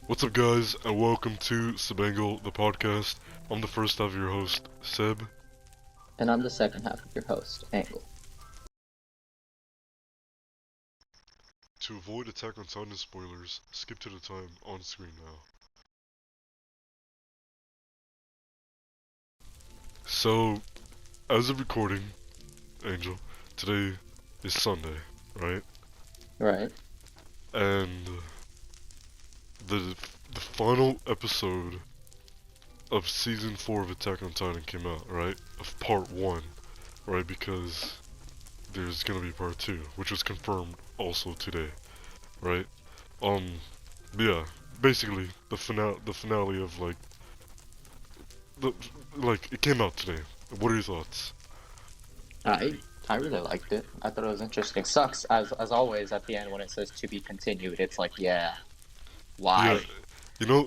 What's up, guys, and welcome to Sebangle, the podcast. I'm the first half of your host, Seb. And I'm the second half of your host, Angel. To avoid Attack on Titan spoilers, skip to the time on screen now. So, as of recording, Angel, today is Sunday, right? Right. And the the final episode of season 4 of Attack on Titan came out, right? Of part 1, right? Because there's gonna be part 2, which was confirmed also today, right? Um, yeah, basically the finale of the like it came out today. What are your thoughts? I really liked it. I thought it was interesting. Sucks as always at the end when it says to be continued. It's like, yeah, Yeah, why?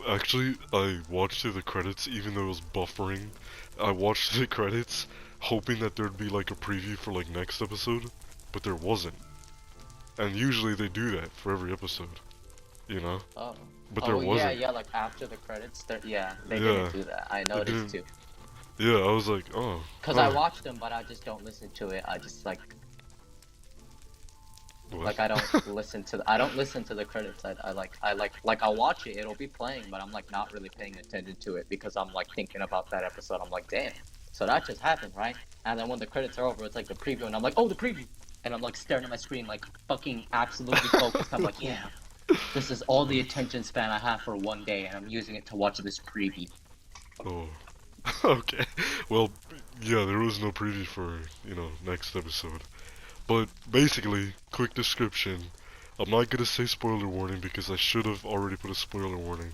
actually, I watched through the credits even though it was buffering. I watched the credits hoping that there'd be like a preview for like next episode, but there wasn't. And usually they do that for every episode, you know? Oh. But there Oh yeah, wasn't. yeah, like after the credits, they didn't Yeah, do that. I it noticed didn't. too. Yeah, I was like, oh, Cause I huh, watched them, but I just don't listen to it. I just what? I don't listen to the credits. I'll watch it. It'll be playing, but I'm like not really paying attention to it because I'm like thinking about that episode. I'm like, damn. So that just happened, right? And then when the credits are over, it's like the preview, and I'm like, oh, the preview. And I'm like staring at my screen, like fucking absolutely focused. I'm like, yeah, this is all the attention span I have for one day, and I'm using it to watch this preview. Oh, okay. Well, yeah, there was no preview for, next episode. But basically, quick description. I'm not gonna say spoiler warning because I should have already put a spoiler warning.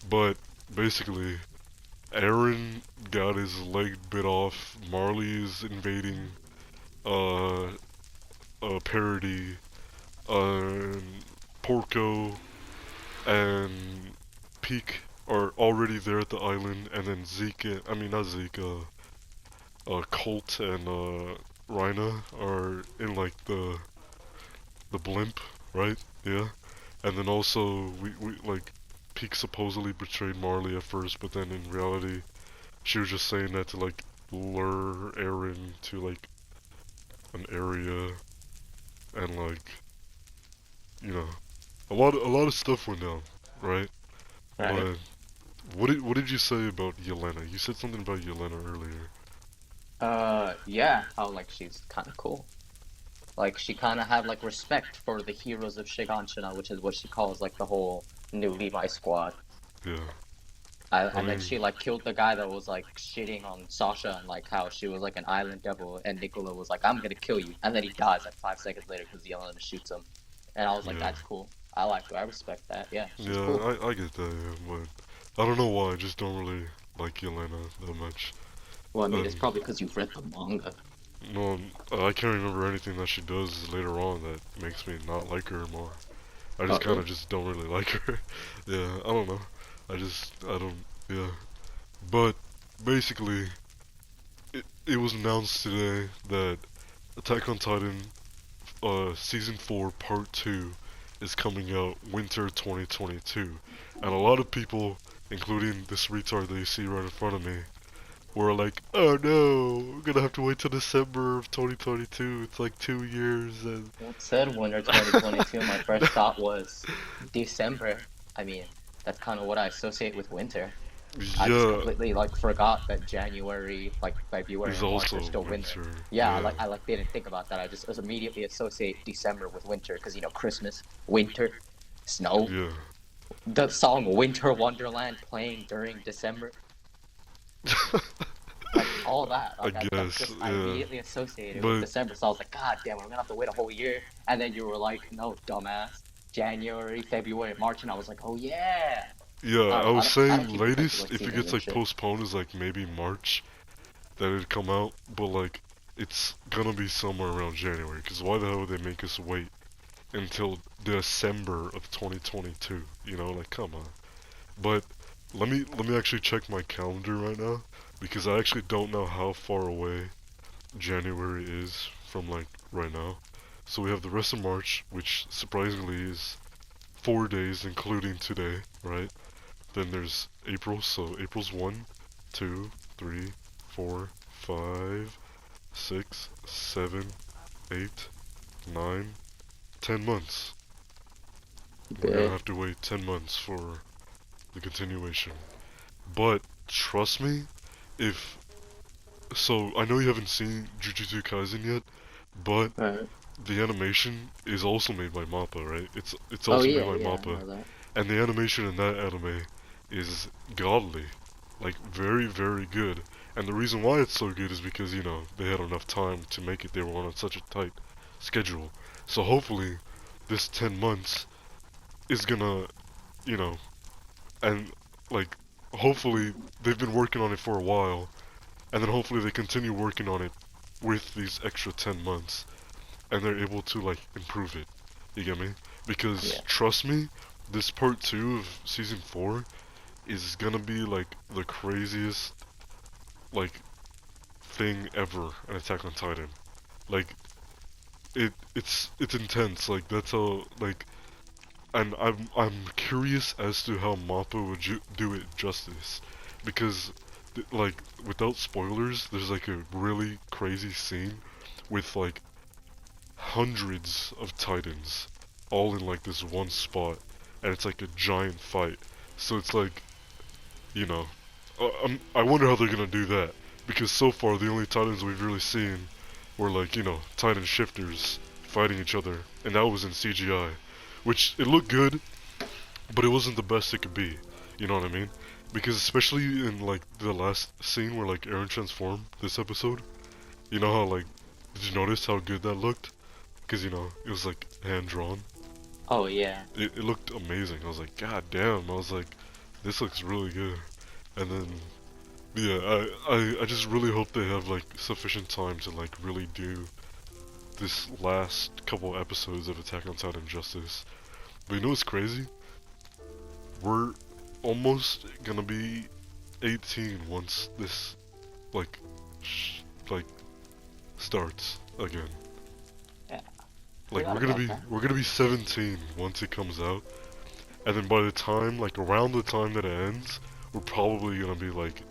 But basically, Aaron got his leg bit off. Marley is invading uh Parody, uh Porco and Peak are already there at the island, and then Zeke, I mean not Zeke, Colt and Rhina are in like the blimp, right? Yeah. And then also we like Peak supposedly betrayed Marley at first, but then in reality she was just saying that to like lure Aaron to like an area, and like you know a lot of stuff went down, right? Right. But what did you say about Yelena? You said something about Yelena earlier. Yeah, how like she's kind of cool. Like she kind of had like respect for the heroes of Shiganshina, which is what she calls like the whole new Levi squad. Yeah. I And then mean, she like killed the guy that was like shitting on Sasha and like how she was like an island devil, and Nicola was like, "I'm gonna kill you," and then he dies like 5 seconds later because Yelena shoots him, and I was like, yeah. "That's cool. I like her. I respect that. Yeah, she's Yeah, cool." I get that, yeah, but I don't know why, I just don't really like Yelena that much. Well, I mean, it's And probably because you've read the manga. no, I can't remember anything that she does later on that makes me not like her more. I just Oh, kind really? of just don't really like her. Yeah, I don't know. I don't, yeah. But basically, it was announced today that Attack on Titan, Season 4, Part 2 is coming out winter 2022. And a lot of people, including this retard that you see right in front of me, were like, oh no, we're gonna have to wait till December of 2022. It's like 2 years and... It said winter 2022. My first thought was December. I mean, that's kind of what I associate with winter. I just Yeah, completely like forgot that January, like February is and March also are still winter. winter. Yeah, Yeah. I like didn't think about that. I just immediately associate December with winter because Christmas, winter, snow. Yeah. The song Winter Wonderland playing during December, like all that. I Like that's guess, just I yeah. immediately associated with But, December. So I was like, God damn, we're gonna have to wait a whole year. And then you were like, No, dumbass. January, February, March, and I was like, Oh yeah. yeah, I was I don't saying keep track of latest, like if it seasons gets and like shit. postponed, is like maybe March that it'd come out, but like, it's gonna be somewhere around January, because why the hell would they make us wait until December of 2022? Like, come on. But let me actually check my calendar right now, because I actually don't know how far away January is from like right now. So we have the rest of March, which surprisingly is 4 days, including today, right? Then there's April, so April's 1, 2, 3, 4, 5, 6, 7, 8, 9, 10 months. We're gonna Bet. have to wait 10 months for the continuation. But trust me, if so, I know you haven't seen Jujutsu Kaisen yet, but Right. the animation is also made by Mappa, right? It's Oh also made yeah, by yeah, I Mappa, know that. and the animation in that anime is godly, like very very good. And the reason why it's so good is because they had enough time to make it. They were on such a tight schedule, so hopefully this 10 months is gonna you know and like hopefully they've been working on it for a while, and then hopefully they continue working on it with these extra 10 months, and they're able to like improve it. You get me? Because Yeah. trust me, this part 2 of season 4 is gonna be like the craziest like thing ever in Attack on Titan. Like it's intense. Like that's how like and I'm curious as to how Mappa would do it justice, because like without spoilers, there's like a really crazy scene with like hundreds of titans all in like this one spot, and it's like a giant fight. So it's like, you know, I wonder how they're gonna do that, because so far the only titans we've really seen were like, titan shifters fighting each other, and that was in CGI, which it looked good, but it wasn't the best it could be. You know what I mean? Because especially in like the last scene where like Eren transformed this episode, you know how like, did you notice how good that looked? Because it was like hand drawn. Oh yeah. It looked amazing. I was like, God damn! I was like, this looks really good. And then yeah, I just really hope they have like sufficient time to like really do this last couple episodes of Attack on Titan justice. But you know what's crazy? We're almost gonna be 18 once this like like starts again. Yeah. Like Forgot we're gonna about be that. we're gonna be 17 once it comes out, and then by the time like around the time that it ends, we're probably gonna be like.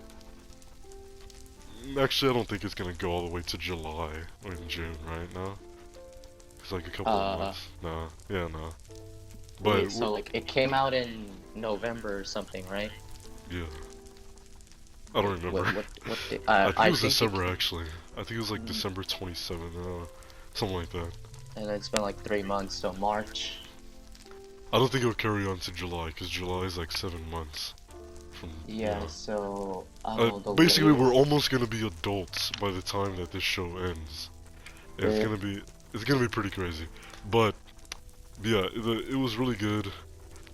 Actually, I don't think it's gonna go all the way to July or in June, right now. It's like a couple of Uh, months. Nah, yeah, nah. Wait, But so like it came out in November or something, right? yeah, I don't Wait, remember. what the, I think it I was think December actually. I think it was like mm, December 27th, something like that. and it's been like 3 months, so March. I don't think it'll carry on to July, because July is like 7 months from, Yeah, so I don't know, the basically we're latest almost gonna be adults by the time that this show ends. And bit. it's gonna be pretty crazy. But yeah, it was really good.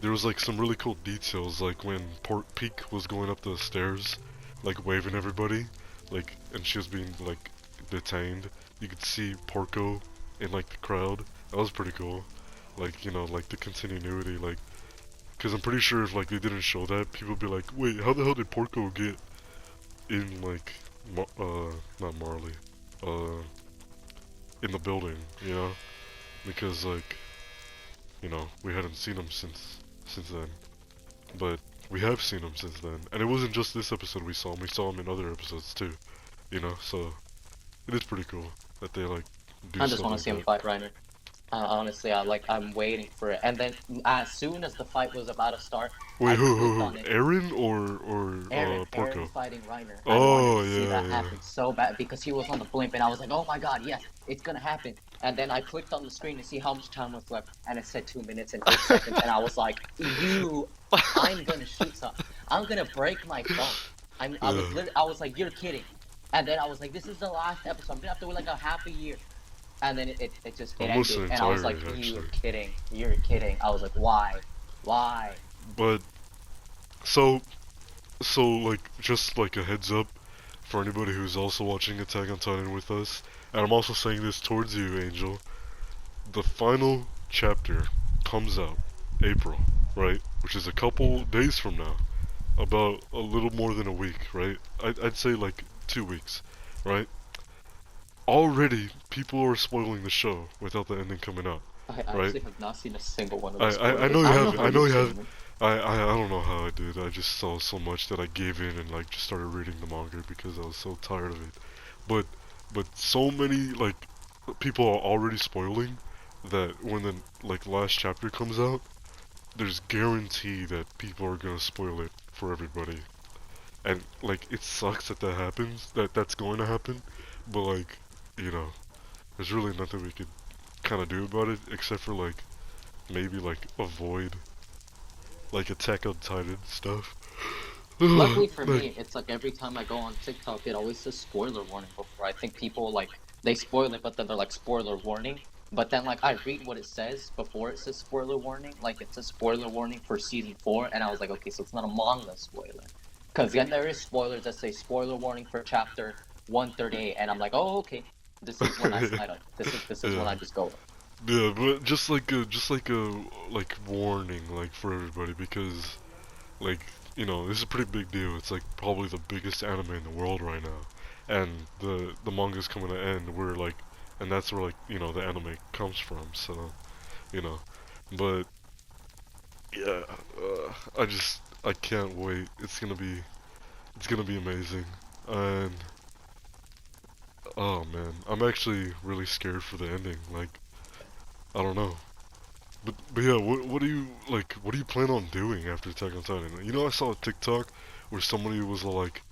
There was like some really cool details, like when Peak was going up the stairs, like waving everybody, like, and she was being like detained. You could see Porco in like the crowd. That was pretty cool. Like like the continuity, like, because I'm pretty sure if like they didn't show that, people would be like, wait, how the hell did Porco get in like, not Marley, uh, in the building, Because like, we hadn't seen him since then. But we have seen him since then, and it wasn't just this episode we saw him. We saw him in other episodes too, So it is pretty cool that they like do I just stuff want to like see him that. fight Reiner. Honestly, I'm waiting for it. And then as soon as the fight was about to start, Wait, I who, clicked on it. Aaron or Aaron Porco? fighting Reiner. I wanted Oh to see that yeah, happen so bad because he was on the blimp, and I was like, oh my god, yes, it's gonna happen. And then I clicked on the screen to see how much time was left, and it said 2 minutes and 8 seconds, and I was like, I'm gonna shoot some. I'm gonna break my phone. yeah. I was like, you're kidding. And then I was like, this is the last episode. I'm gonna have to wait like a half a year. And then it Almost ended, an and I was entire like, age you're actually. kidding, you're kidding. I was like, why? But so like just like a heads up for anybody who's also watching Attack on Titan with us, and I'm also saying this towards you, Angel. The final chapter comes out April, right? Which is a couple Yeah. days from now. About a little more than a week, right? I'd say like 2 weeks, right? Already, people are spoiling the show without the ending coming out. I right? actually have not seen a single one of the I spoilers. know you I don't know haven't. how I know you've you seen haven't. them. I don't know how I did. I just saw so much that I gave in and like just started reading the manga because I was so tired of it. But so many like people are already spoiling that when the like last chapter comes out, there's guarantee that people are gonna spoil it for everybody. And like it sucks that that happens, that's going to happen, but like, you know, there's really nothing we could kind of do about it except for like maybe like avoid like Attack on Titan stuff. Luckily for Like, me, it's like every time I go on TikTok, it always says spoiler warning before. I think people like they spoil it, but then they're like spoiler warning. But then like I read what it says before it says spoiler warning. Like it's a spoiler warning for season 4, and I was like, okay, so it's not a manga spoiler. Because then there is spoilers that say spoiler warning for chapter 138, and I'm like, oh okay, this is when I don't this is when yeah, I just go. yeah, but just like a like warning like for everybody because like this is a pretty big deal. It's like probably the biggest anime in the world right now, and the manga's coming to end. Where like, and that's where like the anime comes from. So you know, but yeah, I can't wait. It's gonna be amazing, and oh man, I'm actually really scared for the ending. Like I don't know. But yeah, what do you like? What do you plan on doing after Attack on Titan? I saw a TikTok where somebody was like,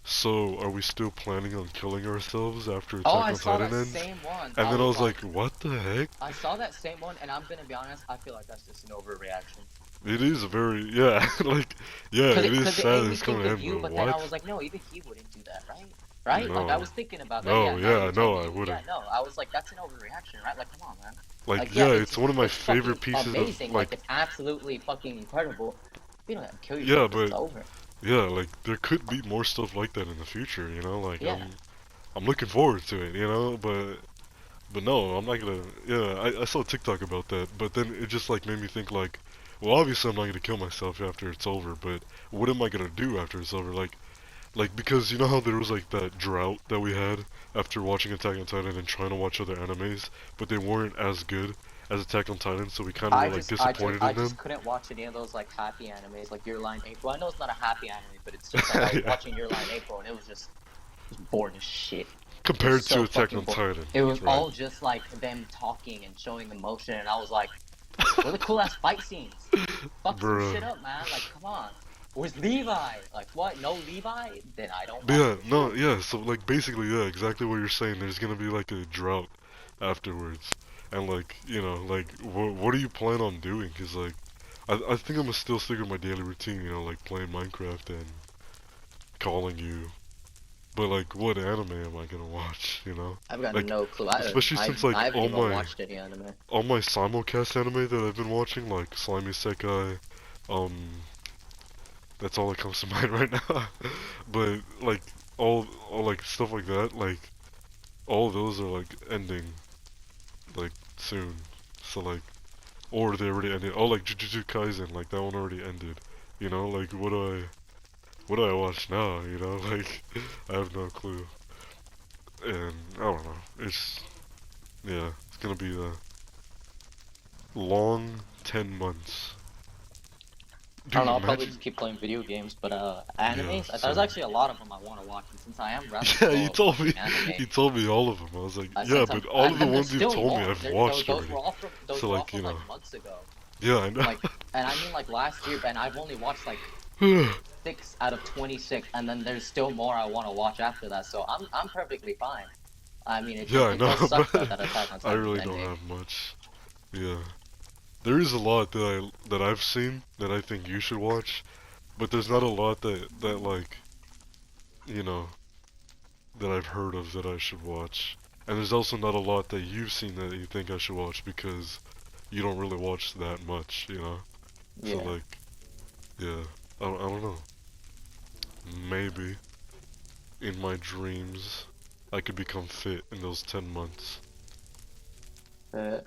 "So, are we still planning on killing ourselves after Oh, Attack I on saw Titan that ends?" same one. And I then I was was like, like, "What the heck?" I saw that same one, and I'm gonna be honest, I feel like that's just an overreaction. It is a very yeah, like yeah, Cause it it, is cause it sad made that me it's coming think to of end, you, but but then I what? was like, no, even he wouldn't do that, right? Right? Like I No, was thinking about that. Yeah, no, now you yeah, told no, me I you, yeah, wouldn't. no. I was like, that's an overreaction, right? Like, come on, man. Like Like, yeah, yeah, it's one of my it's favorite fucking pieces of amazing. Like, like it's absolutely fucking incredible. You don't have to kill yeah, yourself because it's but over. yeah, like there could be more stuff like that in the future. Like Yeah. I'm looking forward to it. But no, I'm not gonna. Yeah, I saw a TikTok about that, but then it just like made me think like, well, obviously I'm not gonna kill myself after it's over, but what am I gonna do after it's over? Like because you know how there was like that drought that we had after watching Attack on Titan and trying to watch other animes, but they weren't as good as Attack on Titan, so we kind of were like disappointed I in just them. couldn't watch any of those like happy animes, like Your Line April. I know it's not a happy anime, but it's just like I was Yeah, watching Your Line April, and it was just boring as shit. compared Just to so Attack fucking on bored. Titan, It was right? all just like them talking and showing emotion, and I was like, where the cool ass fight scenes? Fuck some Bruh. shit up, man. Like, come on. Where's Levi? Like, what? No Levi? Then I don't But watch yeah, the no, show. yeah, so like basically, yeah, exactly what you're saying. There's gonna be like a drought afterwards, and like like what do you plan on doing? Cause like I think I'm gonna still stick with my daily routine, like playing Minecraft and calling you. But like, what anime am I gonna watch? I've got Like no clue. especially since like I haven't even watched any anime. all my simulcast anime that I've been watching, like Slimy Sekai, um, that's all that comes to mind right now. But like all like stuff like that, like all of those are like ending like soon. So like, or they already ended. Oh, like Jujutsu Kaisen, like that one already ended. Like what do I watch now? Like I have no clue. And I don't know. It's gonna be a long 10 months. I don't Dude, know. I'll probably imagine. just keep playing video games, but Yeah, animes. There's same. actually a lot of them I want to watch, and since I am rather Yeah, slow at watching anime, you told me all of them. I was like, yeah, since but I'm all of the and there's ones you've still told me more. I've watched Those already. were all from So like, like months ago. yeah, I know. Like, and I mean like last year, and I've only watched like 6 out of 26, and then there's still more I want to watch after that. So I'm perfectly fine. I mean, Yeah, I it know, does suck though but that Attack on I Titan's really don't ending. have much. Yeah. There is a lot that I've seen that I think you should watch, but there's not a lot that like, you know, that I've heard of that I should watch. And there's also not a lot that you've seen that you think I should watch because you don't really watch that much. So Yeah. like, yeah, I don't know. Maybe in my dreams I could become fit in those 10 months. Uh,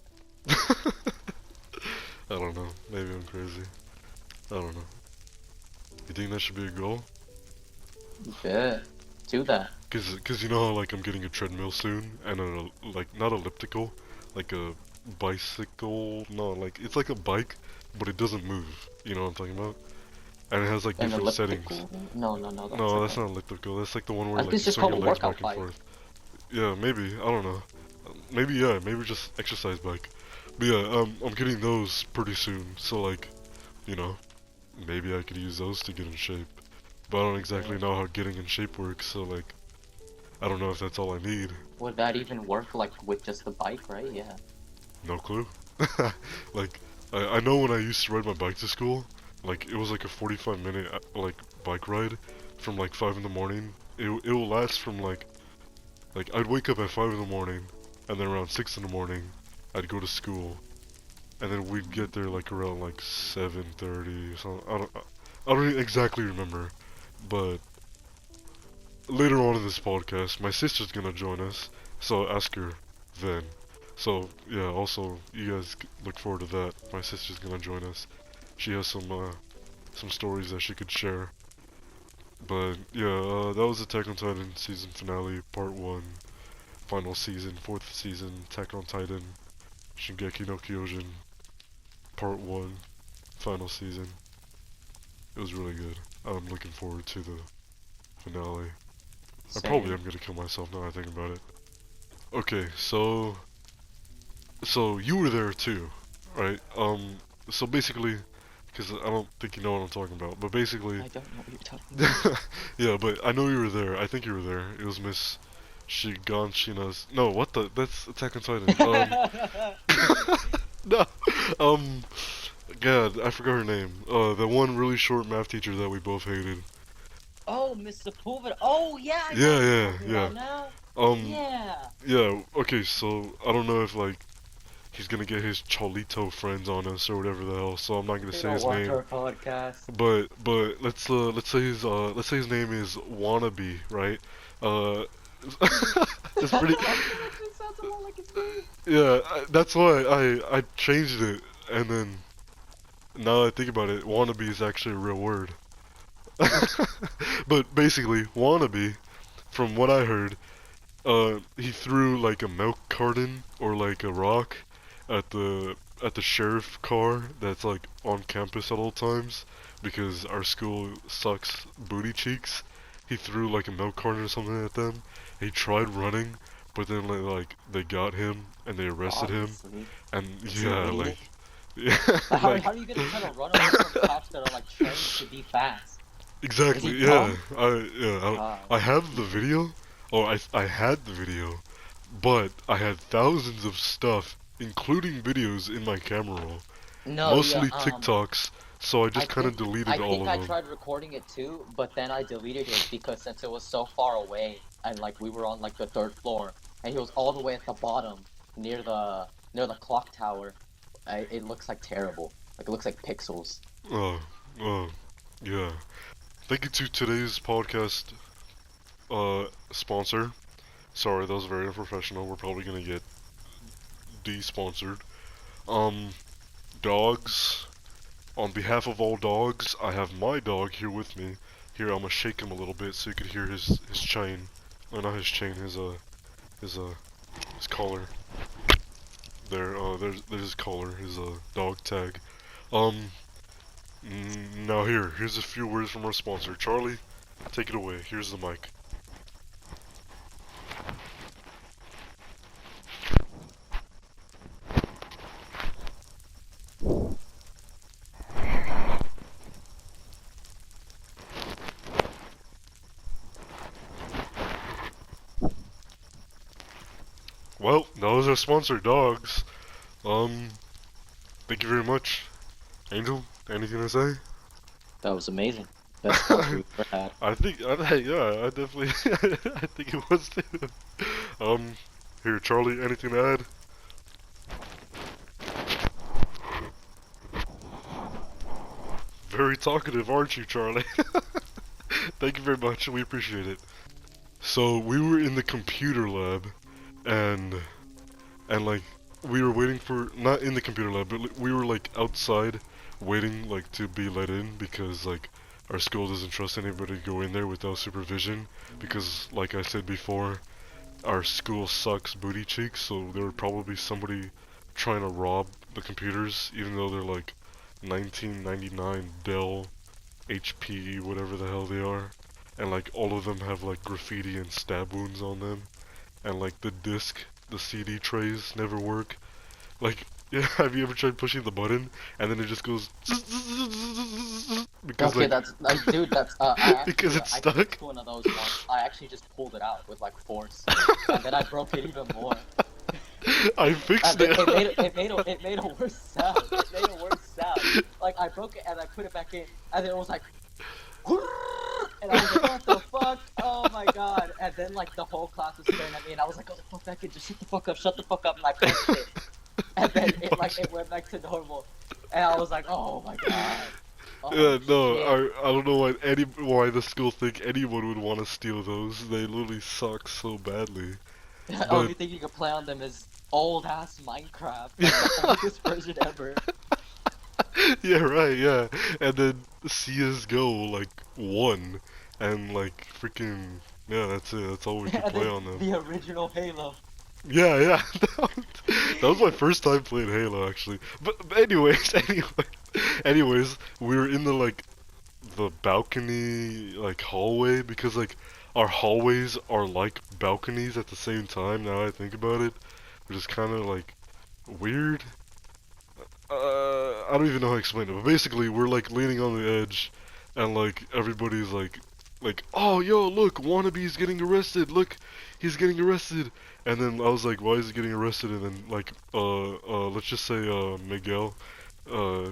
I don't know. Maybe I'm crazy. I don't know. You think that should be a goal? yeah. Do that. Cause you know how like I'm getting a treadmill soon and a like not elliptical, like a bicycle. No, like it's like a bike, but it doesn't move. You know what I'm talking about? And it has like An different settings. elliptical? No, no, no. That's No, like that's a. not elliptical. That's like the one where I think like it's you just swing called your a legs back workout and bike. forth. Yeah, maybe. I don't know. Maybe yeah. Maybe just exercise bike. But yeah, I'm getting those pretty soon. So like, you know, maybe I could use those to get in shape. But I don't exactly Yeah. know how getting in shape works. So like, I don't know if that's all I need. Would that even work like with just the bike, right? Yeah. No clue. Like, I know when I used to ride my bike to school, like it was like a 45-minute like bike ride from like 5 in the morning. It will last from like I'd wake up at 5 in the morning, and then around 6 in the morning, I'd go to school, and then we'd get there like around like 7:30 or something. I don't exactly remember, but later on in this podcast, my sister's gonna join us, so I'll ask her then. So yeah, also you guys look forward to that. My sister's gonna join us. She has some stories that she could share. But yeah, that was Attack on Titan season finale, part one, final season, fourth season, Attack on Titan, Shingeki no Kyojin, part one, final season. It was really good. I'm looking forward to the finale. I probably Same. am gonna kill myself now I think about it. Okay, so you were there too, right? So basically, because I don't think you know what I'm talking about, but basically, I don't know what you're talking about. yeah, but I know you were there. I think you were there. It was Miss Shiganshina's. No, what the? That's Attack on Titan. No, um, God, I forgot her name. The one really short math teacher that we both hated. Oh, Mr. Pulver. Oh, yeah, I know Yeah, what you're yeah, talking yeah. about now. Um, Yeah. yeah. Okay, so I don't know if like he's gonna get his Cholito friends on us or whatever the hell. So I'm not gonna They say don't his watch name. our podcast. But let's say his name is Wannabe, right? Uh, it's pretty. It sounds a lot like his name. Yeah, that's why I changed it, and then now I think about it, wannabe is actually a real word. But basically, wannabe, from what I heard, he threw like a milk carton or like a rock at the sheriff car that's like on campus at all times because our school sucks booty cheeks. He threw like a milk carton or something at them. He tried running, but then like they got him and they arrested him. Obviously. And Is he an yeah, like idiot? yeah, How like are you gonna try to run away from cops that are like trained to be fast? Is exactly, he yeah. dumb? I have the video, or I had the video, but I had thousands of stuff, including videos in my camera roll, No, yeah, mostly TikToks, so I I just kind of think deleted I all think of I them. tried recording it too, but then I deleted it because since it was so far away and like we were on like the third floor and he was all the way at the bottom near the clock tower, it looks like terrible. Like it looks like pixels. Oh, oh, yeah. Thank you to today's podcast sponsor. Sorry, that was very unprofessional. We're probably gonna get de-sponsored. Um, dogs. On behalf of all dogs, I have my dog here with me. Here, I'm gonna shake him a little bit so you could hear his chain. Oh, not his chain, his his collar. There's his collar, his dog tag. Um, now here's a few words from our sponsor. Charlie, take it away. Here's the mic. Well, those are sponsor dogs. Um, thank you very much. Angel, anything to say? That was amazing. Best sponsor we've ever had. Yeah, I definitely, I think it was too. Um, here, Charlie, anything to add? Very talkative, aren't you, Charlie? Thank you very much, we appreciate it. So, we were in the computer lab, and, like, we were waiting for, not in the computer lab, but we were, like, outside, waiting, like, to be let in, because, like, our school doesn't trust anybody to go in there without supervision, because, like I said before, our school sucks booty cheeks, so there would probably be somebody trying to rob the computers, even though they're like 1999 Dell, HP, whatever the hell they are, and like all of them have like graffiti and stab wounds on them, and like the CD trays never work. Like, yeah, have you ever tried pushing the button and then it just goes because Okay, like that's like, dude, that's I because actually it's I fixed stuck? one of those once. I actually just pulled it out with like force, and then I broke it even more. I And fixed then it. it made a worse sound. It made a worse sound. Like I broke it and I put it back in, and then it was like, and I was like, what the fuck? Oh my god! And then like the whole class was staring at me, and I was like, oh the fuck that kid, just shut the fuck up, and I punched it, and then You it like punched it it. went back to normal, and I was like, oh my god, oh Yeah, no, shit. I don't know why the school think anyone would want to steal those. They literally suck so badly. The But only thing you can play on them is old ass Minecraft, like the oldest version ever. yeah, right, yeah. And then CS:GO like won, and like freaking yeah, that's it. That's all we could And play then on them. the original Halo. Yeah, yeah. That was my first time playing Halo actually. But anyways, anyways, we were in the balcony like hallway because like our hallways are like balconies at the same time. Now I think about it, which is kind of like weird. I don't even know how to explain it, but basically we're like leaning on the edge, and like everybody's oh yo, look, Wannabe's getting arrested. Look, he's getting arrested. And then I was like, why is he getting arrested? And then like let's just say Miguel,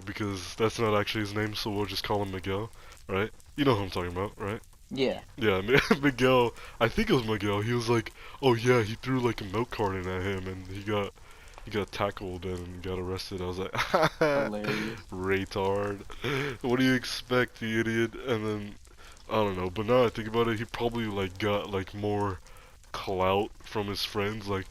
because that's not actually his name, so we'll just call him Miguel, right? You know who I'm talking about, right? Yeah. Yeah, Miguel. I think it was Miguel. He was like, "Oh yeah, he threw like a milk carton at him, and he got tackled and got arrested." I was like, Hilarious. "Retard! What do you expect, you idiot?" And then I don't know. But now I think about it, he probably like got like more clout from his friends, like,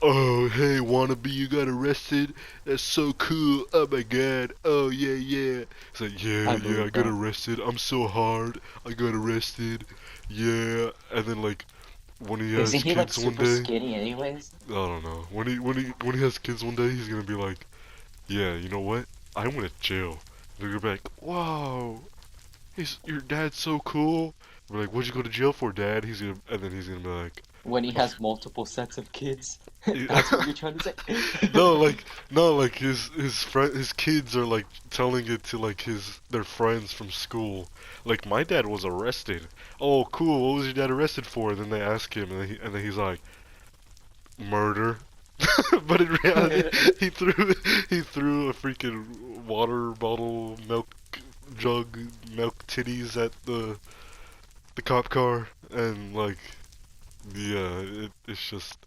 "Oh hey, wannabe, you got arrested? That's so cool! Oh my god! Oh yeah, yeah!" It's like, "Yeah, I yeah, I believe got that. arrested. I'm so hard. I got arrested. Yeah." And then like when he has Isn't he like kids one super day, skinny anyways? I don't know. When he has kids one day, he's gonna be like, "Yeah, you know what? I went to jail." They're gonna be like, "Wow, your dad's so cool." We're like, "What'd you go to jail for, Dad?" And then he's gonna be like, When he "A has multiple sets of kids. That's what f- you're trying to say? no, like his kids are like telling it to like their friends from school. Like my dad was arrested. Oh, cool. What was your dad arrested for? And then they ask him, and then he's like, murder. But in reality, he threw he threw a freaking water bottle, milk jug, milk titties at the cop car, and like yeah, it's just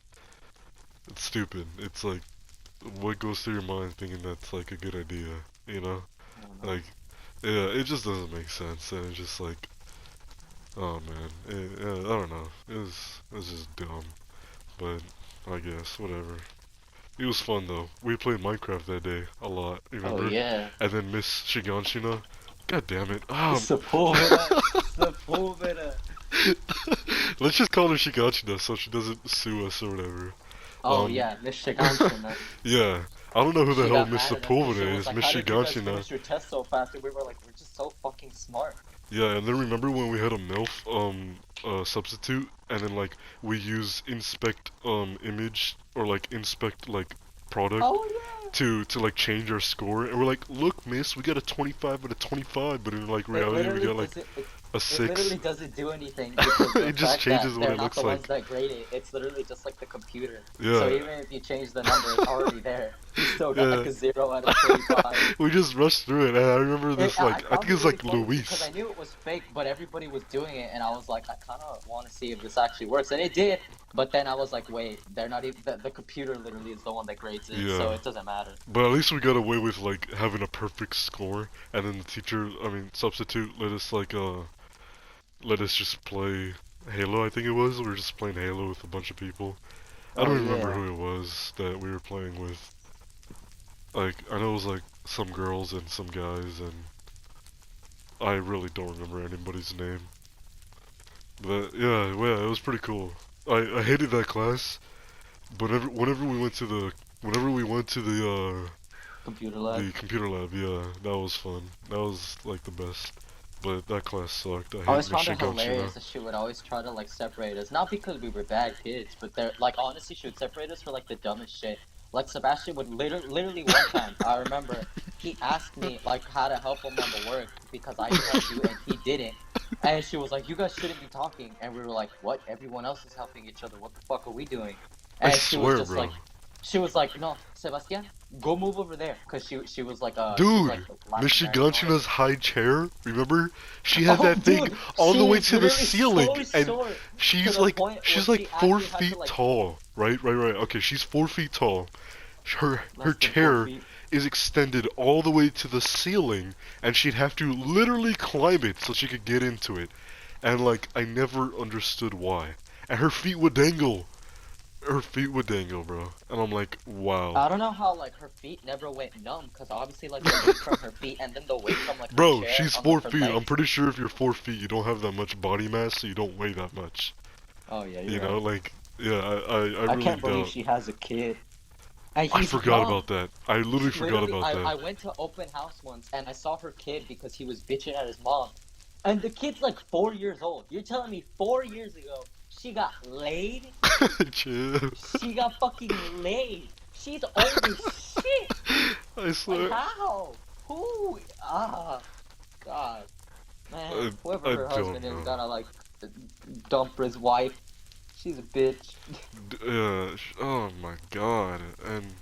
it's stupid. It's like what goes through your mind thinking that's like a good idea, you know? I don't know. Like, yeah, it just doesn't make sense, and it's just like, oh man, I don't know. It was just dumb, but I guess whatever. It was fun though. We played Minecraft that day a lot, Oh remember? yeah. And then Miss Shiganshina, god damn it. Sepulveda. Sepulveda. Let's just call her Shiganshina so she doesn't sue us or whatever. Oh Um, yeah, Miss Shiganshina. yeah. I don't know who the She hell got Miss mad at us because she Sepulveda was is. like, Miss how did you guys Shiganshina. finish your test so fast? And we were like, we're just so fucking smart. Yeah, and then remember when we had a MILF substitute, and then like we use inspect image or like inspect like product Oh yeah. to like change our score, and we're like, look, miss, we got a 25 out of 25, but in like It reality we literally got like doesn't. a It 6. literally doesn't do anything because the It just fact that changes what they're it not the looks ones like. that grade it, it's literally just like the computer. So Yeah, even if you change the number, it's already there. You still got like yeah. a 0 out of 25. We just rushed through it, and I remember this I like I found think it it's really like funny because I Luis. knew it was fake, but everybody was doing it, and I was like, I kind of want to see if this actually works, and it did. But then I was like, wait, they're not even. The computer literally is the one that grades it, so Yeah. it doesn't matter. But at least we got away with like having a perfect score, and then the teacher, I mean substitute, let us just play Halo. I think it was. We were just playing Halo with a bunch of people. I Oh don't remember yeah. who it was that we were playing with. Like I know it was like some girls and some guys, and I really don't remember anybody's name. But yeah, it was pretty cool. I hated that class, but whenever we went to whenever we went to Computer lab. the computer lab, yeah, that was fun. That was like the best. But that class sucked. I I hate always Miss found it Shiganshina. hilarious that she would always try to like separate us, not because we were bad kids, but they're like honestly, she would separate us for like the dumbest shit. Like Sebastian would literally one time, I remember he asked me like how to help him on the work because I had to and he didn't, and she was like, "You guys shouldn't be talking," and we were like, "What? Everyone else is helping each other. What the fuck are we doing?" I And swear, bro. she was like, "No, Sebastian, go move over there," because she was like she was like Dude, Latin Miss American or Shiganshina's whatever. high chair, remember? She had Oh, that thing dude, all the she way is to the literally ceiling, so and short to she's the like, point where she's like she four actually had to feet like tall, right? Right, right. Okay, she's 4 feet tall. Her less than four chair feet. is extended all the way to the ceiling, and she'd have to literally climb it so she could get into it. And like, I never understood why. And her feet would dangle. Her feet would dangle, bro. And I'm like, wow. I don't know how like her feet never went numb because obviously like the weight from her feet and then the weight from like her Bro, chair she's on four like her feet. I'm legs. pretty sure if you're 4 feet, you don't have that much body mass, so you don't weigh that much. Oh yeah, You you're know, right. like, yeah, I I really can't believe doubt. she has a kid and I he's forgot young. about that. I literally forgot Literally, about that. I went to open house once and I saw her kid because he was bitching at his mom. And the kid's like 4 years old. You're telling me 4 years ago she got laid? Chill. She got fucking laid. She's old as shit. I Like swear. how? Who? Ah, God, man. Whoever I her don't husband is know. gotta like dump his wife. She's a bitch. Oh my god. And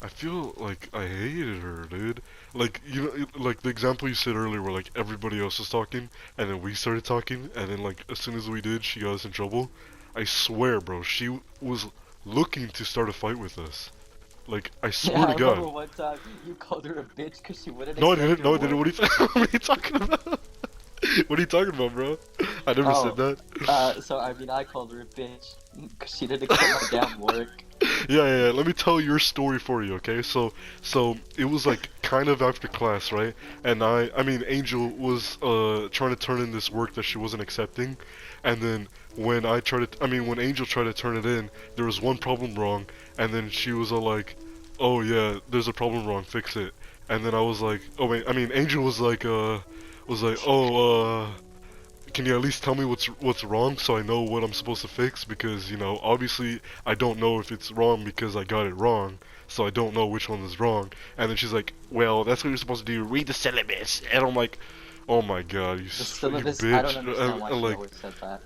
I feel like I hated her, dude. Like, you know, like the example you said earlier where like everybody else was talking and then we started talking and then like as soon as we did, she got us in trouble. I swear, bro, she was looking to start a fight with us. Like, I Yeah, swear I to God. remember one time you called her a bitch because she wouldn't No, I accept didn't. your No, I didn't. work. What are you talking about? What are you talking about, bro? I never said Oh, that. so I mean I called her a bitch because she didn't accept my damn work. Yeah. Let me tell your story for you, okay? So it was like kind of after class, right? And I mean, Angel was trying to turn in this work that she wasn't accepting, and then when when Angel tried to turn it in, there was one problem wrong, and then she was like, "Oh yeah, there's a problem wrong, fix it." And then I was like, "Oh wait," I mean, Angel was like, "Oh, can you at least tell me what's wrong so I know what I'm supposed to fix? Because, you know, obviously I don't know if it's wrong because I got it wrong, so I don't know which one is wrong." And then she's like, "Well, that's what you're supposed to do. Read the syllabus." And I'm like, "Oh my god, The you syllabus, I don't bitch!" understand why And she like, always said that.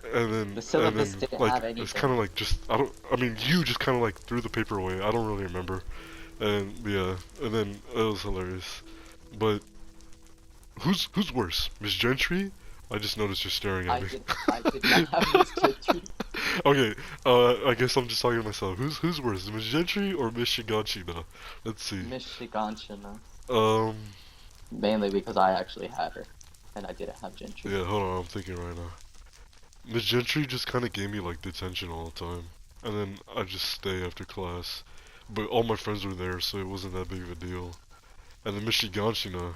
The and syllabus then didn't like have it's kind anything. of like just I don't. I mean, you just kind of like threw the paper away. I don't really remember. And yeah, and then it was hilarious. But who's worse, Miss Gentry? I just noticed you're staring at me. I did not have Miss Gentry. Okay, I guess I'm just talking to myself. Who's worse, Miss Gentry or Miss Shiganshina? Let's see. Miss Shiganshina. Um, Mainly because I actually had her. And I didn't have Gentry. yeah, hold on, I'm thinking right now. Miss Gentry just kind of gave me like detention all the time, and then I just stay after class. But all my friends were there, so it wasn't that big of a deal. And then Miss Shiganshina,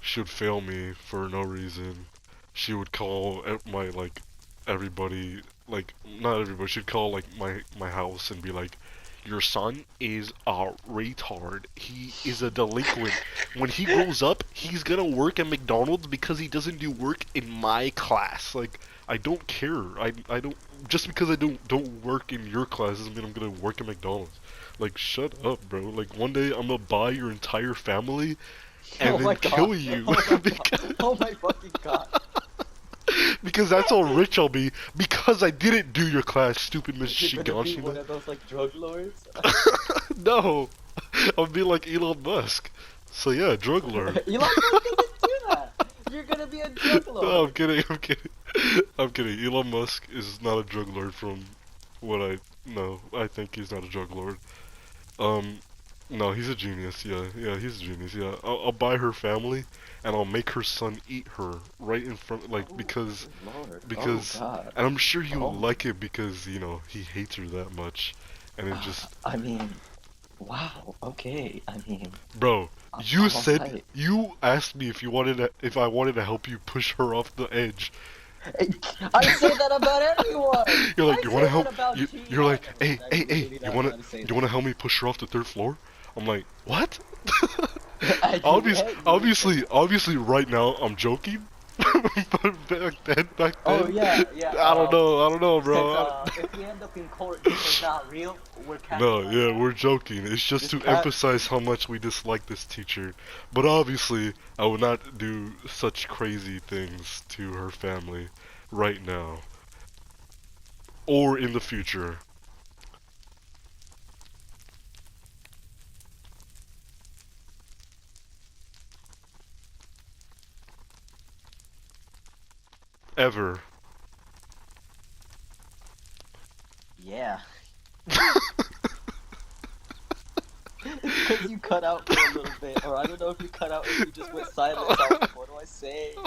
she would fail me for no reason. She would call my like everybody, like not everybody. She'd call like my house and be like, "Your son is a retard. He is a delinquent. When he grows up, he's gonna work at McDonald's because he doesn't do work in my class." Like, I don't care. I don't just because I don't work in your class doesn't mean I'm gonna work at McDonald's. Like, shut up, bro. Like, one day I'm gonna buy your entire family and Oh then my god. kill you Oh my god. because, Oh my fucking god. because that's how rich I'll be because I didn't do your class, stupid Miss You're gonna be one Shiganshina. of those like drug lords? No, I'll be like Elon Musk. So yeah, drug lord. Elon Musk didn't do that. You're gonna be a drug No, I'm lord. kidding. I'm kidding. I'm kidding. Elon Musk is not a drug lord from what I know. I think he's not a drug lord. Um, no, he's a genius. Yeah, he's a genius. Yeah, I'll buy her family, and I'll make her son eat her right in front, like Oh lord. Oh because, god. and I'm sure you Oh. like it because you know he hates her that much, and it just, I mean, wow. Okay. I mean, bro, you I'm said alright. you asked me if I wanted to help you push her off the edge, I say that about everyone. You're like, I you say wanna that help? about You, G. you're Oh like, no, hey, that's hey, hey, really you not wanna, allowed to say you that. wanna help me push her off the third floor? I'm like, what? Yeah, you would say that. Obviously, right now I'm joking. But back Oh then, yeah, yeah. I don't know, Since bro. if we end up in court, this is not real. We're No, capitalized yeah, on we're it. joking. It's just This to cat. emphasize how much we dislike this teacher. But obviously, I would not do such crazy things to her family right now or in the future. Ever. Yeah. It's because you cut out for a little bit, or I don't know if you cut out or if you just went silent. So I was like, what do I say?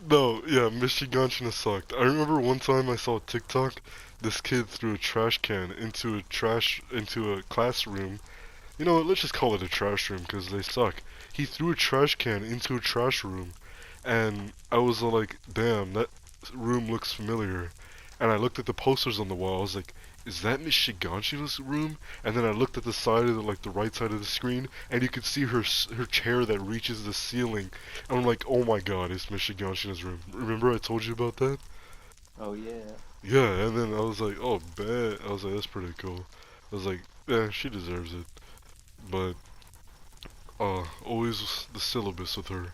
No, yeah, Michiganshina sucked. I remember one time I saw a TikTok. This kid threw a trash can into a classroom. You know what? Let's just call it a trash room because they suck. He threw a trash can into a trash room, and I was like, "Damn, that room looks familiar." And I looked at the posters on the wall. I was like, "Is that Miss Shiganshina's room?" And then I looked at the side of the right side of the screen, and you could see her chair that reaches the ceiling. And I'm like, "Oh my God, it's Miss Shiganshina's room." Remember I told you about that? Oh yeah. Yeah, and then I was like, "Oh, bet." I was like, "That's pretty cool." I was like, "Yeah, she deserves it." But always the syllabus with her.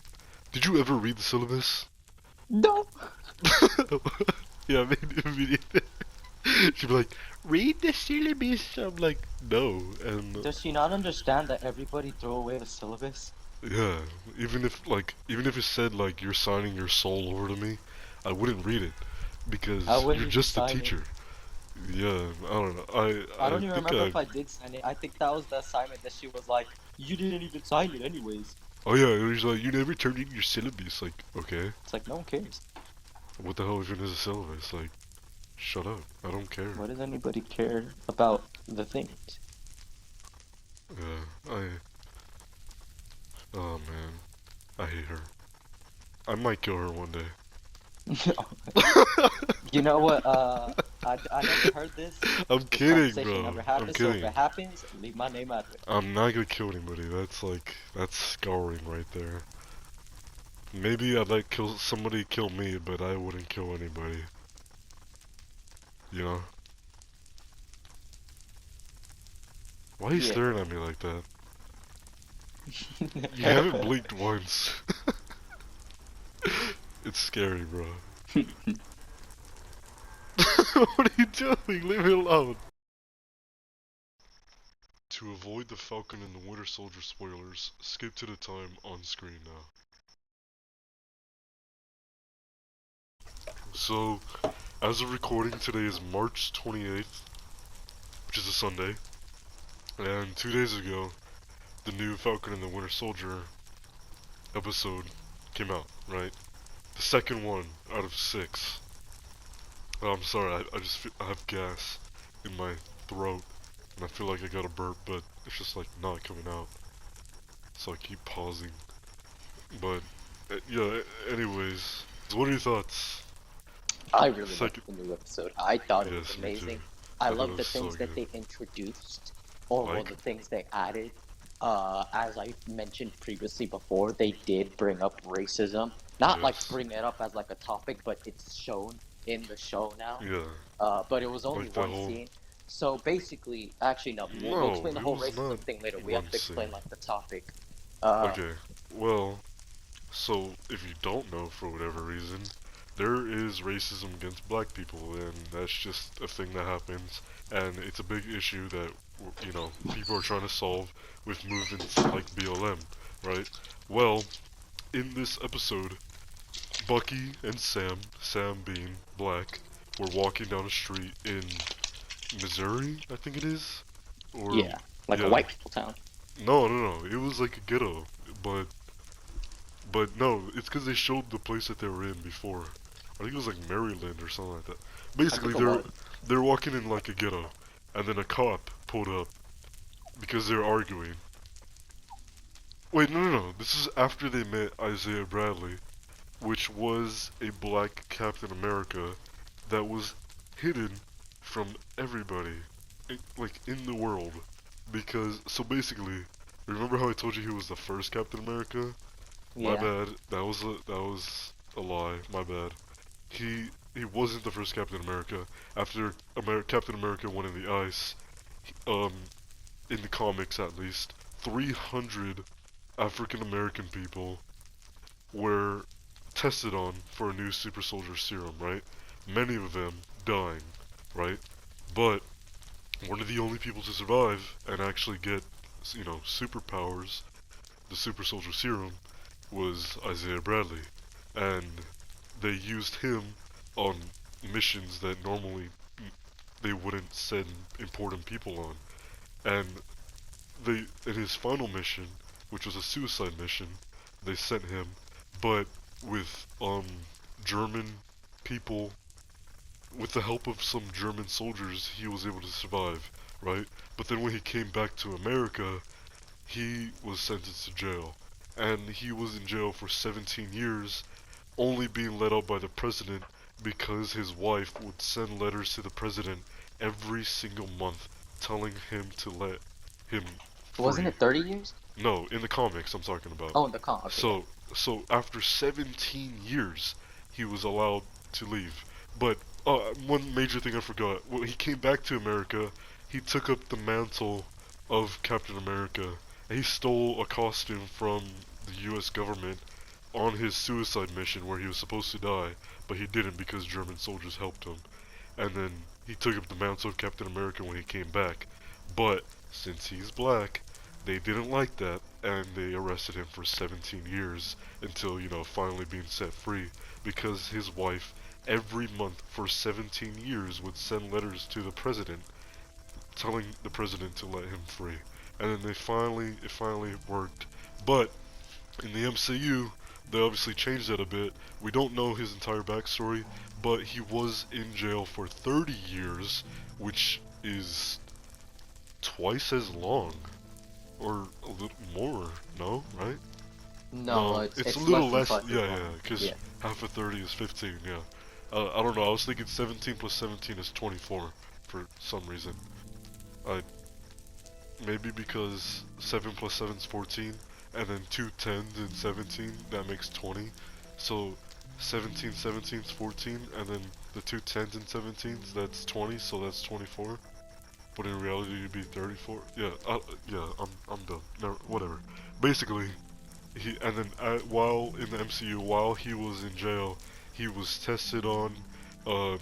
Did you ever read the syllabus? No. Yeah, maybe. She'd be like, read the syllabus. I'm like, no. And Does she not understand that everybody throw away the syllabus? yeah, even if it said like you're signing your soul over to me, I wouldn't read it I because you're wouldn't even just a sign it. teacher. Yeah, I don't know. I I don't even think remember I. if I did sign it. I think that was the assignment that she was like, "You didn't even sign it, anyways." Oh yeah, it was like you never turned in your syllabus. Like, okay, It's like no one cares. what the hell even is a syllabus? Like, shut up. I don't care. Why does anybody care about the things? Yeah, oh man, I hate her. I might kill her one day. You know what? I never heard this. I'm This kidding, conversation bro. never I'm happened. So if kidding. it happens, leave my name out of it. I'm not gonna kill anybody. That's scarring right there. Maybe I'd like kill somebody kill me, but I wouldn't kill anybody. You know? Why are you Yeah. staring at me like that? You haven't blinked once. It's scary, bro. What are you doing? Leave me alone. To avoid the Falcon and the Winter Soldier spoilers, skip to the time on screen now. So, as of recording, today is March 28th, which is a Sunday, and 2 days ago, the new Falcon and the Winter Soldier episode came out, right? The second one out of six. Oh, I'm sorry, I have gas in my throat, and I feel like I got a burp, but it's just like not coming out, so I keep pausing. But, yeah, anyways, what are your thoughts? I really Second, liked the new episode. I thought it was yes, me too. amazing. I I thought it love the was so things that good. they introduced, or well, Like, the things they added. As I mentioned previously before, they did bring up racism. Not like yes, bring it up as like a topic, but it's shown in the show now. yeah, But it was only like that one whole. scene. So basically, actually, no, we'll No, explain the it whole was not racism thing later. We have one to explain scene. like the topic. Uh, Okay, well, so if you don't know for whatever reason, there is racism against black people, and that's just a thing that happens, and it's a big issue that people are trying to solve with movements like BLM, right? Well, in this episode, Bucky and Sam being black, were walking down a street in Missouri, I think it is, or yeah, like a yeah, white people town. no, it was like a ghetto, but no, it's because they showed the place that they were in before. I think it was like Maryland or something like that. I Basically, think it was. they're walking in like a ghetto, and then a cop pulled up because they're arguing. Wait, no. This is after they met Isaiah Bradley, which was a black Captain America that was hidden from everybody, like in the world. Because so basically, remember how I told you he was the first Captain America? My Yeah. bad. That was a lie. My bad. He wasn't the first Captain America. After Captain America went in the ice, um, in the comics at least, 300 African American people were tested on for a new super soldier serum, right? Many of them dying, right? But one of the only people to survive and actually get, superpowers, the super soldier serum, was Isaiah Bradley. And they used him on missions that normally they wouldn't send important people on. And they, in his final mission, which was a suicide mission, they sent him, but with German people, with the help of some German soldiers, he was able to survive, right? But then when he came back to America, he was sentenced to jail, and he was in jail for 17 years, only being let out by the president because his wife would send letters to the president every single month telling him to let him Wasn't free. it 30 years? No, in the comics I'm talking about. Oh, in the con. Okay, yeah. So, so after 17 years, he was allowed to leave. But one major thing I forgot: when he came back to America, he took up the mantle of Captain America, and he stole a costume from the U.S. government on his suicide mission where he was supposed to die, but he didn't because German soldiers helped him. And then he took up the mantle of Captain America when he came back. But since he's black, they didn't like that, and they arrested him for 17 years until, finally being set free because his wife every month for 17 years would send letters to the president telling the president to let him free. And then it finally worked. But in the MCU, they obviously changed that a bit. We don't know his entire backstory, but he was in jail for 30 years, which is twice as long, or a little more, no? Right? No, No, it's it's a it's little less than less, twice as yeah, yeah, long. because Yeah. half of 30 is 15, yeah. I don't know, I was thinking 17 plus 17 is 24 for some reason. I Maybe because 7 plus 7 is 14, and then two tens and 17, that makes 20. So 17, 17 is 14, and then the two tens and 17s, that's 20, so that's 24. But in reality, you'd be 34. Yeah, yeah, I'm done. Never, whatever. Basically, and then while in the MCU, while he was in jail, he was tested on, uh,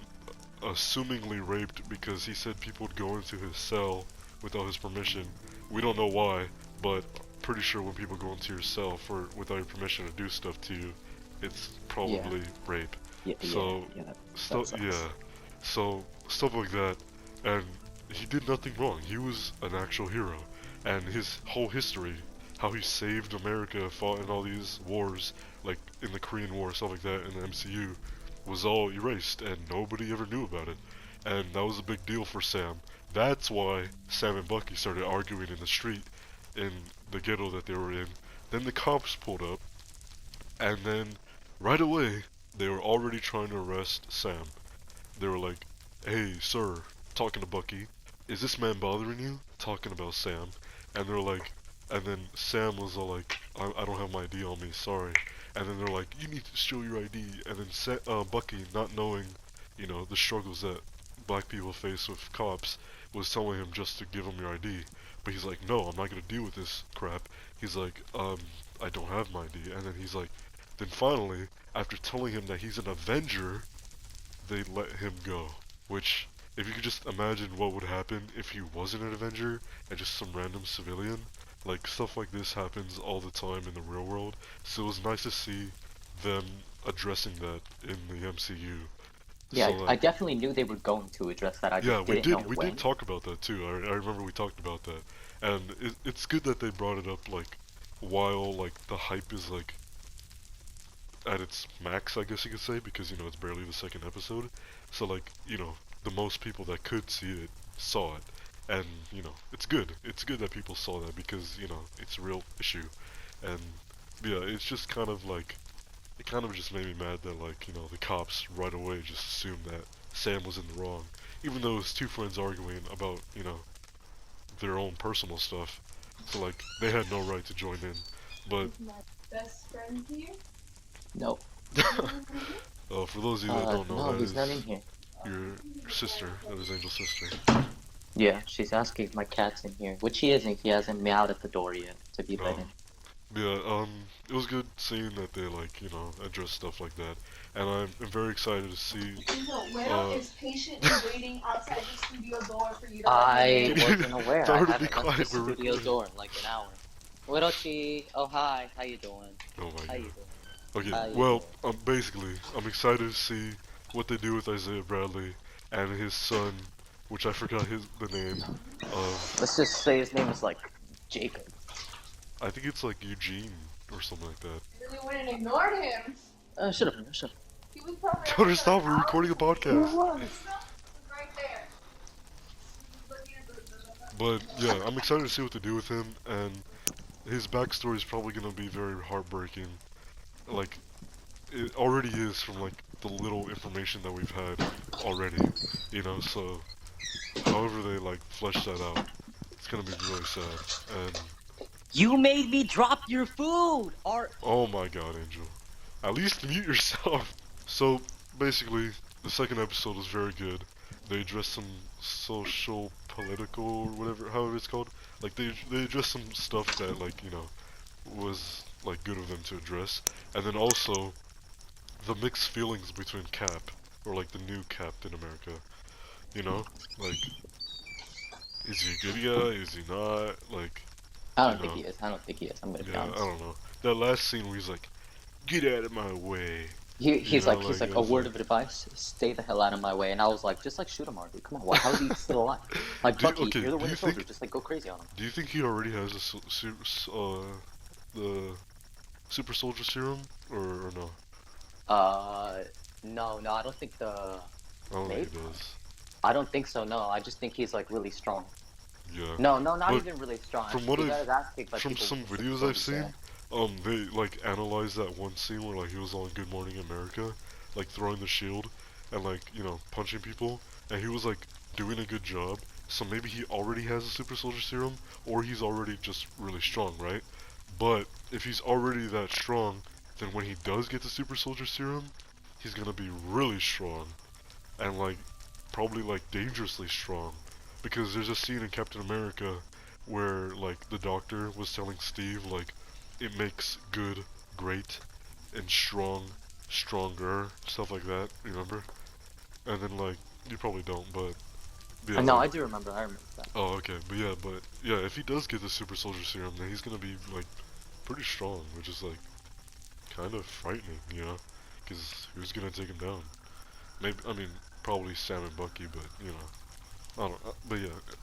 assumingly raped because he said people would go into his cell without his permission. We don't know why, but pretty sure when people go into your cell for without your permission to do stuff to you, it's Yeah. probably rape. Yeah. Yeah. So, Yeah. That yeah, sucks. so stuff like that, and he did nothing wrong. He was an actual hero, and his whole history, how he saved America, fought in all these wars, like in the Korean War, stuff like that, in the MCU, was all erased, and nobody ever knew about it. And that was a big deal for Sam. That's why Sam and Bucky started arguing in the street in the ghetto that they were in. Then the cops pulled up, and then right away they were already trying to arrest Sam. They were like, "Hey, sir," talking to Bucky, "is this man bothering you?" Talking about Sam. And they're like, and then Sam was all like, I don't have my ID on me, sorry. And then they're like, "You need to show your ID." And then Bucky, not knowing, the struggles that black people face with cops, was telling him just to give him your ID. But he's like, "No, I'm not gonna deal with this crap." He's like, I don't have my ID." And then he's like, then finally, after telling him that he's an Avenger, they let him go. Which, if you could just imagine what would happen if he wasn't an Avenger and just some random civilian, like stuff like this happens all the time in the real world. So it was nice to see them addressing that in the MCU. Yeah, So I like, definitely knew they were going to address that. I yeah, just didn't know we did when. talk about that too. I remember we talked about that, and it's good that they brought it up like while like the hype is like at its max, I guess you could say, because it's barely the second episode. So like, the most people that could see it saw it. And, it's good. It's good that people saw that because, it's a real issue. And yeah, it's just kind of like it kind of just made me mad that, like, the cops right away just assumed that Sam was in the wrong, even though it was two friends arguing about, their own personal stuff. So like they had no right to join in. But Is my best friend here? No. for those of you that don't know, No, that he's not in is here. your sister. That is Angel's sister. Yeah, she's asking if my cat's in here, which he isn't. He hasn't meowed at the door yet to be let Um, in. yeah, it was good seeing that they like, address stuff like that. And I'm very excited to see The widow is patiently waiting outside the studio door for you to let her I in. wasn't aware. Tell I her to be haven't left the quiet, we're studio recording. door in like an hour. Widochi, oh hi, how you doing? Oh my How god. you doing? Okay, How you well, doing? basically, I'm excited to see what they do with Isaiah Bradley and his son, which I forgot the name of. Let's just say his name is like Jacob. I think it's like Eugene or something like that. You really went and ignored him. Shut up, shut up. He was probably Tell her like stop, an we're hour. recording a He podcast. was. He was right there. He was looking at But yeah, I'm excited to see what they do with him, and his backstory is probably gonna be very heartbreaking. Like, it already is from like the little information that we've had already, so however they like flesh that out, it's gonna be really sad. And You made me drop your food! oh my god, Angel. At least mute yourself. So basically, the second episode was very good. They addressed some social, political, or whatever, however it's called. Like they addressed some stuff that like was like good of them to address, and then also the mixed feelings between Cap or like the new Captain America. You know, like is he a good guy? Is he not? Like I you don't think know, he is. I don't think he is. I'm gonna be yeah, I honest. don't know. That last scene where he's like, "Get out of my way." He's like Like it a was word like, of advice: stay the hell out of my way. And I was like, just like shoot him already. Come on, how is he still alive? Like Bucky, okay, you're the do you Winter Soldier. think Just like go crazy on him. do you think he already has the super soldier serum or no? Uh, no, I don't think the I don't think maybe. he does. I don't think so. No, I just think he's like really strong. Yeah, No, not but even really strong. from what He got his ass kicked by from people some with the super videos I've soldier serum. seen, they like analyzed that one scene where like he was on Good Morning America, like throwing the shield and like punching people, and he was like doing a good job. So maybe he already has a super soldier serum, or he's already just really strong, right? But if he's already that strong, then when he does get the super soldier serum, he's gonna be really strong and like probably like dangerously strong, because there's a scene in Captain America where like the doctor was telling Steve like it makes good great and strong stronger, stuff like that, remember? And then like you probably don't, but yeah, No, like I do remember. I remember that. oh okay, but yeah, if he does get the super soldier serum, then he's gonna be like pretty strong, which is like kind of frightening, because who's gonna take him down? Maybe, I mean, probably Sam and Bucky, but I don't. But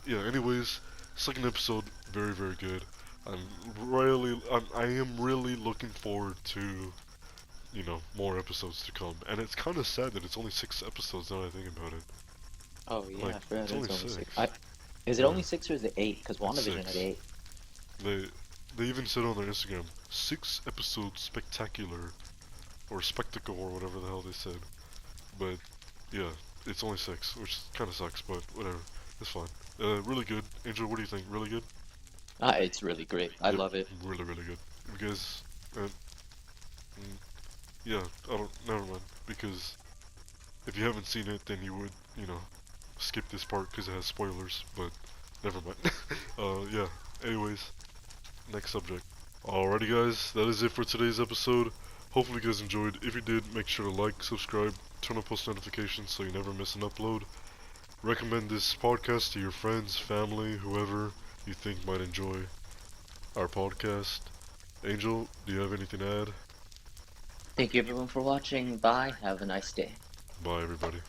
yeah. Anyways, second episode, very very good. I am really looking forward to more episodes to come, and it's kind of sad that it's only 6 episodes. Now that I think about it, Oh yeah, like I forgot it's it's only only six. six. Is it Yeah, only 6 or is it 8? Because it's WandaVision had six. 8. They they even said on their Instagram 6 episodes spectacular or spectacle or whatever the hell they said. But yeah, it's only 6, which kind of sucks, but whatever. It's fine. Really good. Angel, what do you think? Really good? It's really great. I Yep, love it. really, really good. Because, mm, yeah, I don't, never mind. Because if you haven't seen it, then you would, skip this part because it has spoilers, but never mind. Yeah, anyways, next subject. Alrighty guys, that is it for today's episode. Hopefully you guys enjoyed. If you did, make sure to like, subscribe, turn on post notifications so you never miss an upload. Recommend this podcast to your friends, family, whoever you think might enjoy our podcast. Angel, do you have anything to add? Thank you everyone for watching. Bye. Have a nice day. Bye everybody.